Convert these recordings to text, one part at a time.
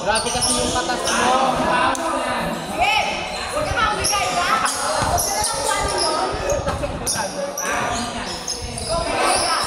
Grabe kasi yung patas mo. Sige! Huwag ka maumigay, ha? Huwag ka na lang plano yun. Umigay ka.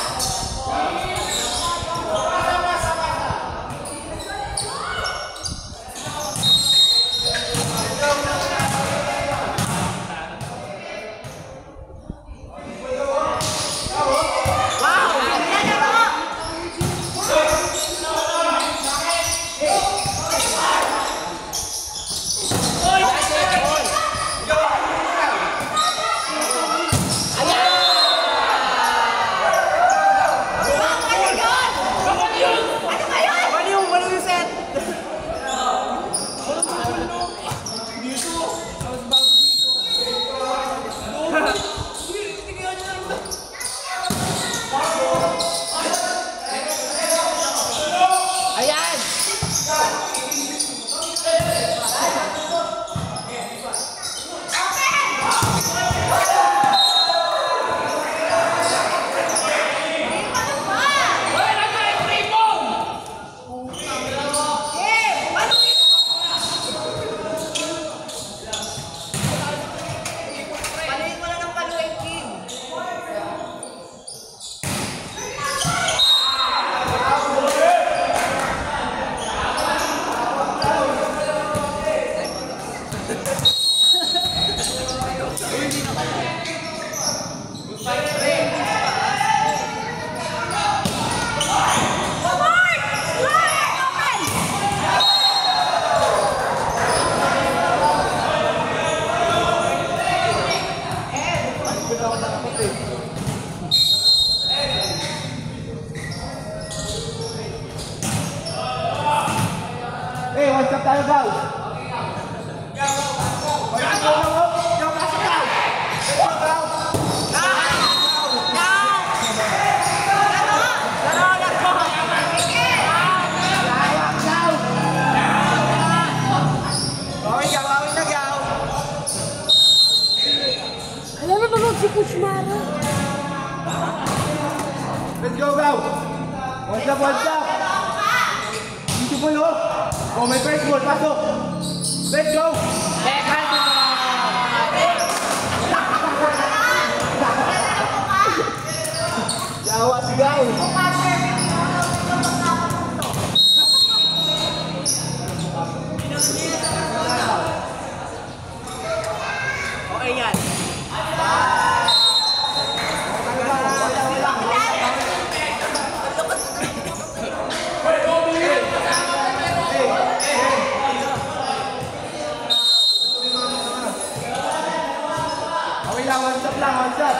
one shot tayo, Gaw. Alam mo ba si Coach Mara? Let's go, Gaw. One shot, one shot. Dito po yun. Oh, may first ball. Pasok. Let's go. Yawa si Gaw. Okay yan. One shot lang, one shot.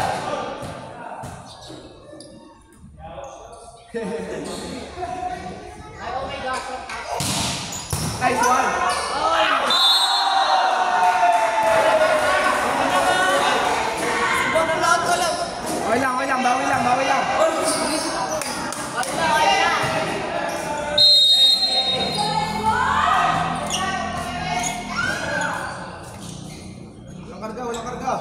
Nice one. Okay lang, bawi lang. Walang karga.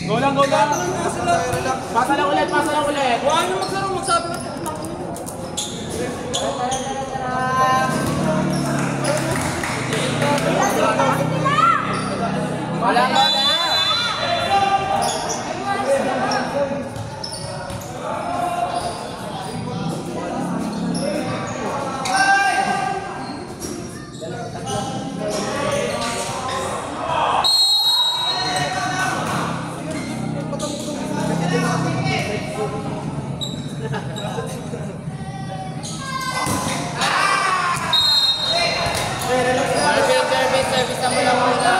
Go lang. Pasa lang ulit. Huwag nyo magsaro, magsabi ka. Wala. Service mo lang muna.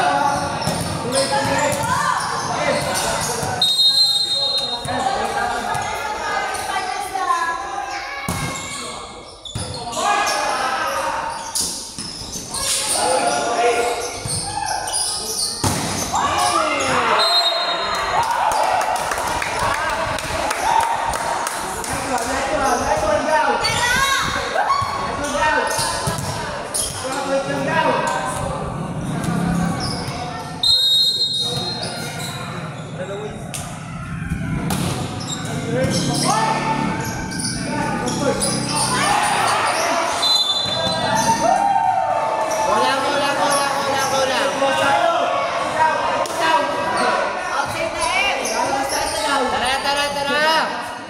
Tara.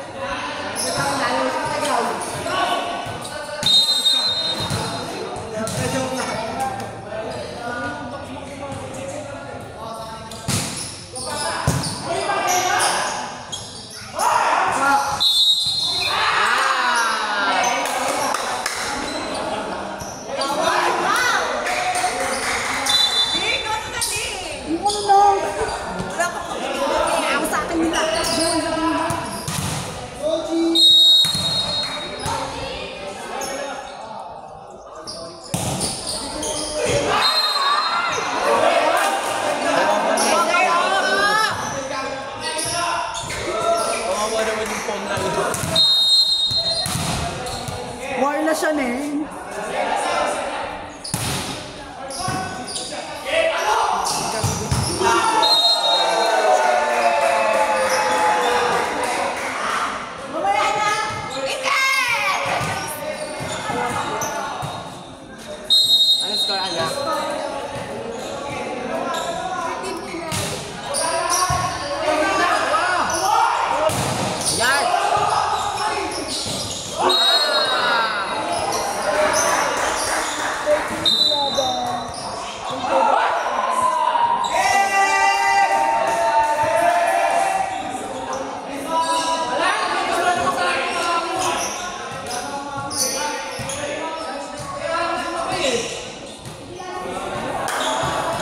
Wireless siya, Neng. Mamaya na! Ikat! Ano score, anak? Yan!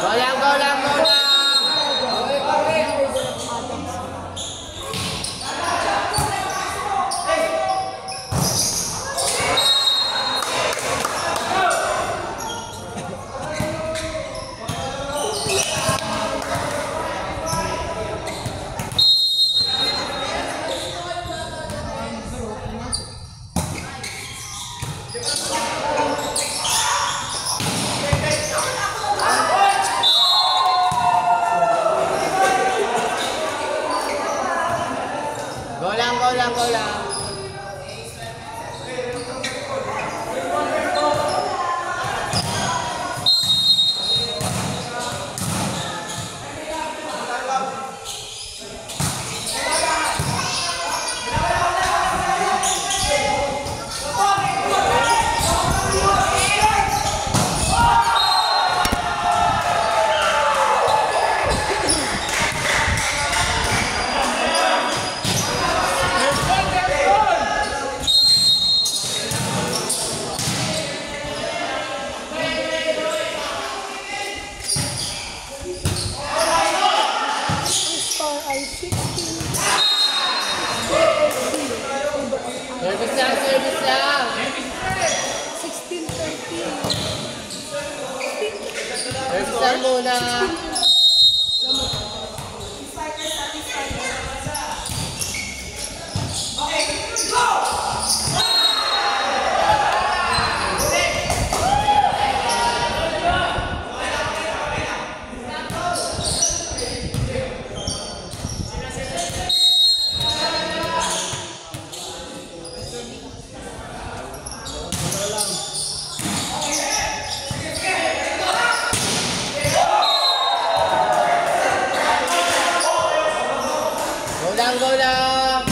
Go lang, go lang, go lang! Go lang, go lang, go lang. Service lang, service lang. 16-13. Service lang muna. Go lang, go lang.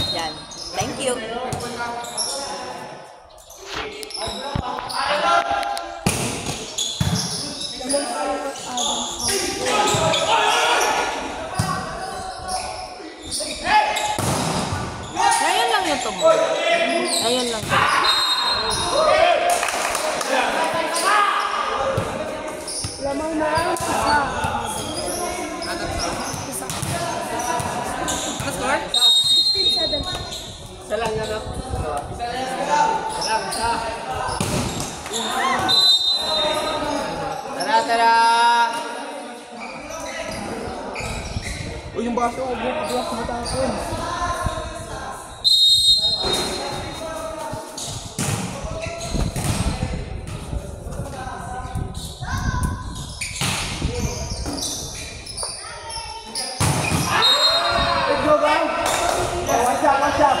Yan. Thank you. Ngayon lang yung tumo. Ngayon lang. Lamang na ang isa. Ano score? 16-17. Isa lang yan, no? Isa lang, isa. Tara, tara! Uy, yung baso, block mo tapon. Let's go, bang! Watch out, watch out!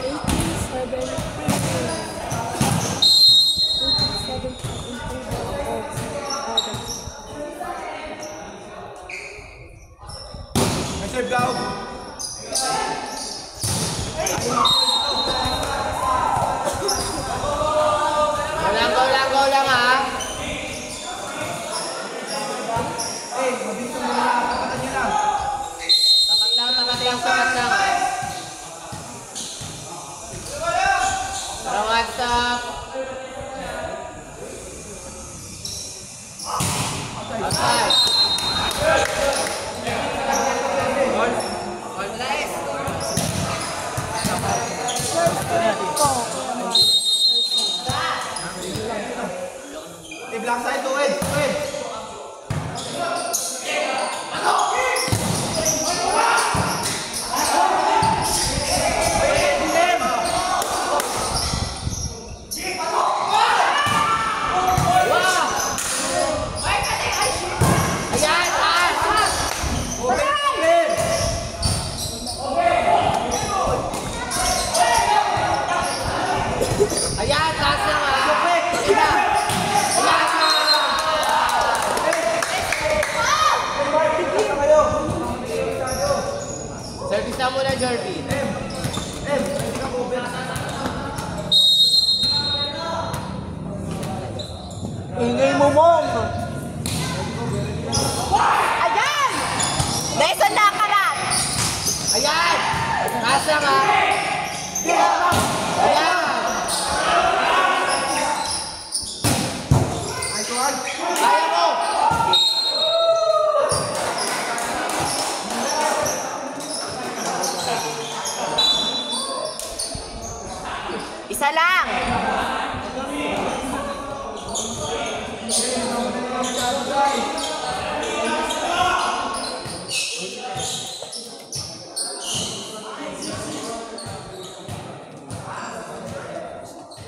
18-17 Serve down! Go lang, ha? Tapat lang, ha? Parang WhatsApp. Backside to Ed. Ed. Ayan, taas na nga. Service na muna, Jordy. Ingay mo, mom. Ayan! Lesson na karat! Ayan! Taas na nga. Ayan! Kaya mo! Isa lang!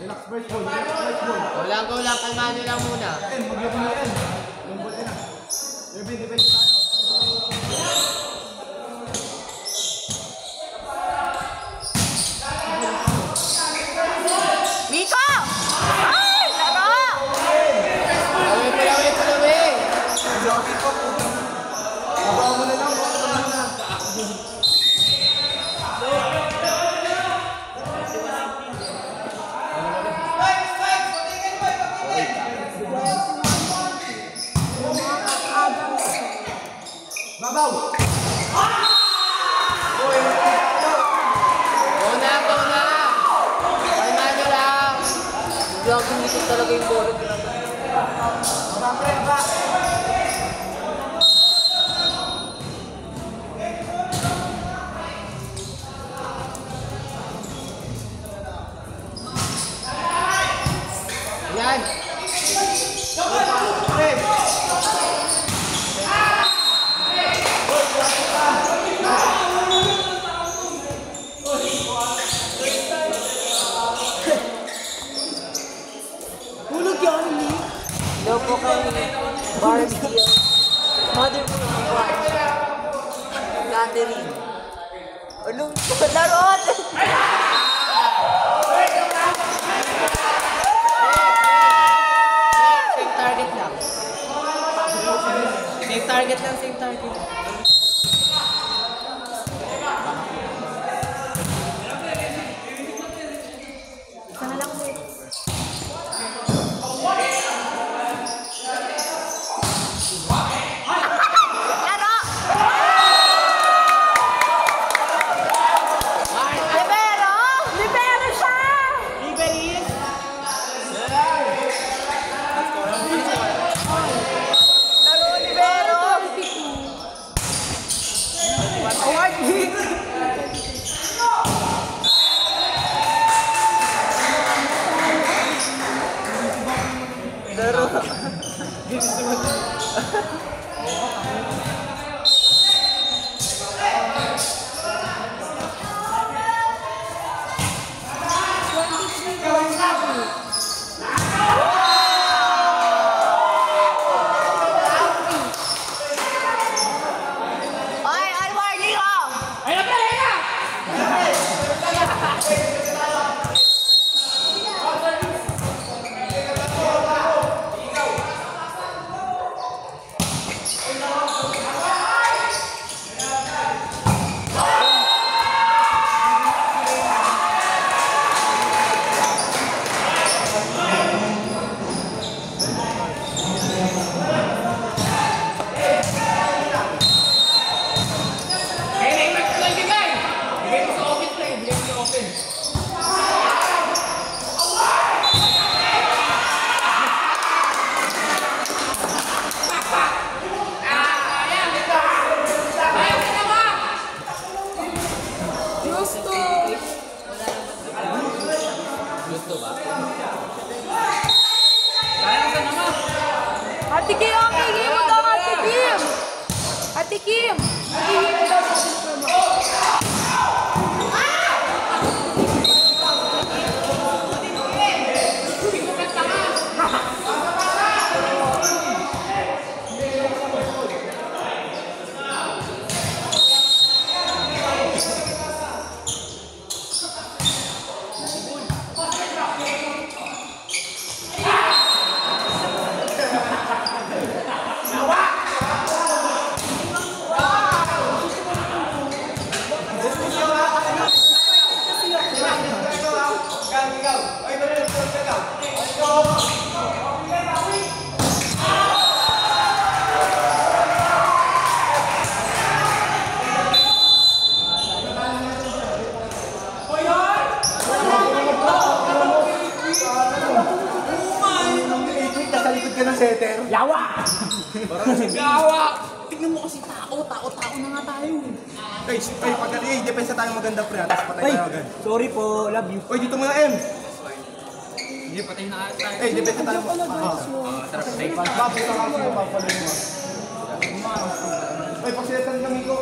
Relax, first ball. First ball. Walang kulang, kalma nyo lang muna. Maglaro na yan. Yung ball na. Irvin, depende tayo. Miko! Ay! Laro! Palawi! Babaw mo na lang. Babaw mo na. Babaw! Go na! Kalma nyo lang. Biglang tumitik talaga yung bolo. Ayan! Hulog yan, Nick. Hello po kay Barbie. Mother po ng Barbie. Catherine. Anong laro? Same target lang. Same target lang, same target. Isa na lang ulit. Laro! Libero! Libero siya! Liberis! Laro, libero! Award, Nick. Laro. Ay, Alwar, Leo! Gusto ba? Kaya ka naman! Ate Kim, ang hihim mo daw, Ate Kim! Ate Kim! Ang hihim mo daw sa silver mo. Yawa! Yawa! Tignan mo kasi tao na nga tayo. Ay, pagdating, depensa tayo maganda pre, tapos patay tayo agad. Sorry po, love you. Oy, dito mga M! Hindi, patay na tayo. Ay, depensa tayo. Tara, patay pa. Bago sa kasi mo, papaloy mo. Ay, pagsiletan ng iko.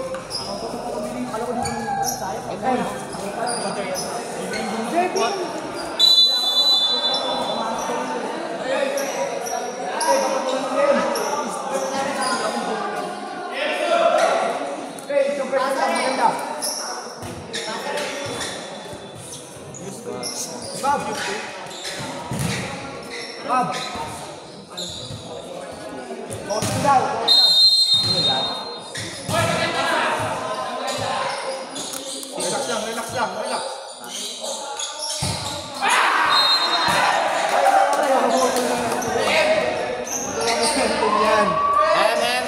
Alam ko dito ng tayo. M! Jebin! Bob! Bob! Boss daw! Relax lang.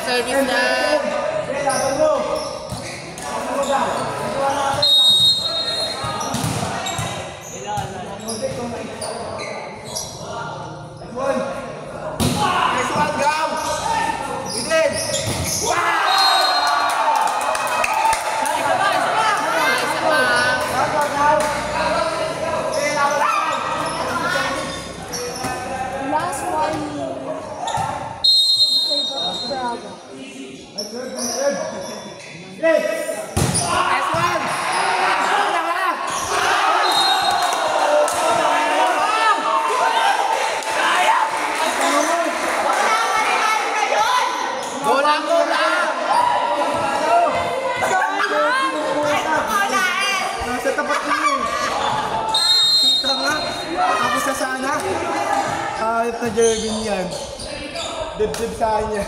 Service na! Laban mo! Last one. Bravo. Nasa tapat niyo eh. Kita nga. Tapos na sana. Kahit na Jervin yan. Dibdib sa kanya.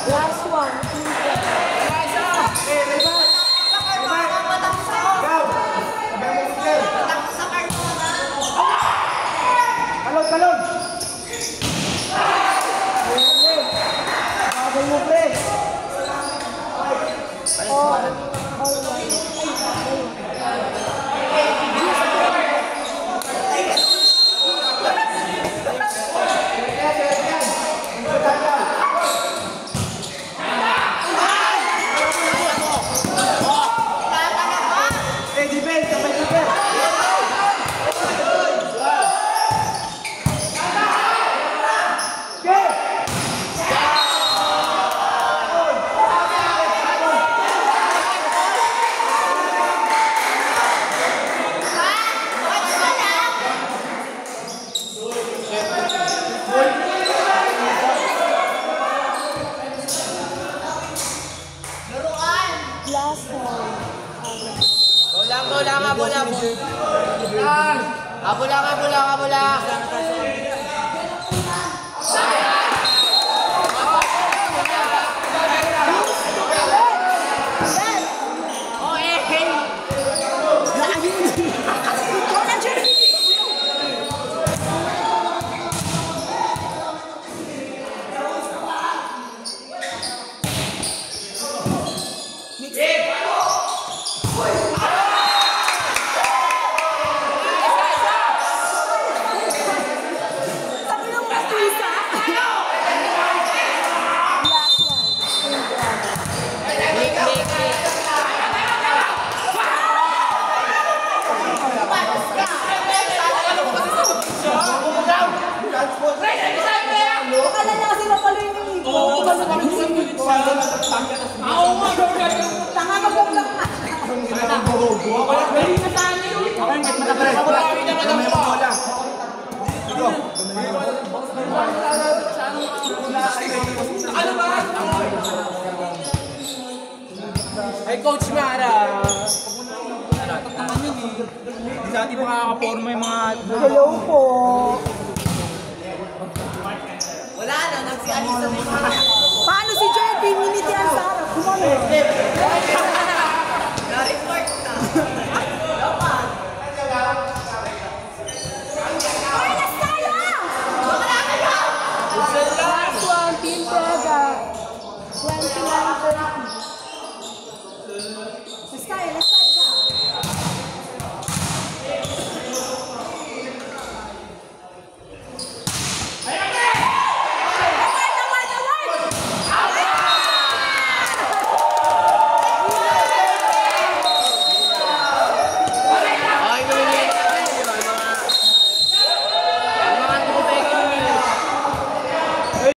Last one. Talon! Bagay mo, pre! Last one. Oo nga, Tanga mag-vlog na. Galing na sana yun. Okay, matapres. Gamay mo bola. Ito. Ano ba? Ay, Coach Mara. Hindi sa atin makakaporma yung mga... Hello po. Wala na, nagsialis na rin. Paano si Jervin? Minitian sa harap. Kumano?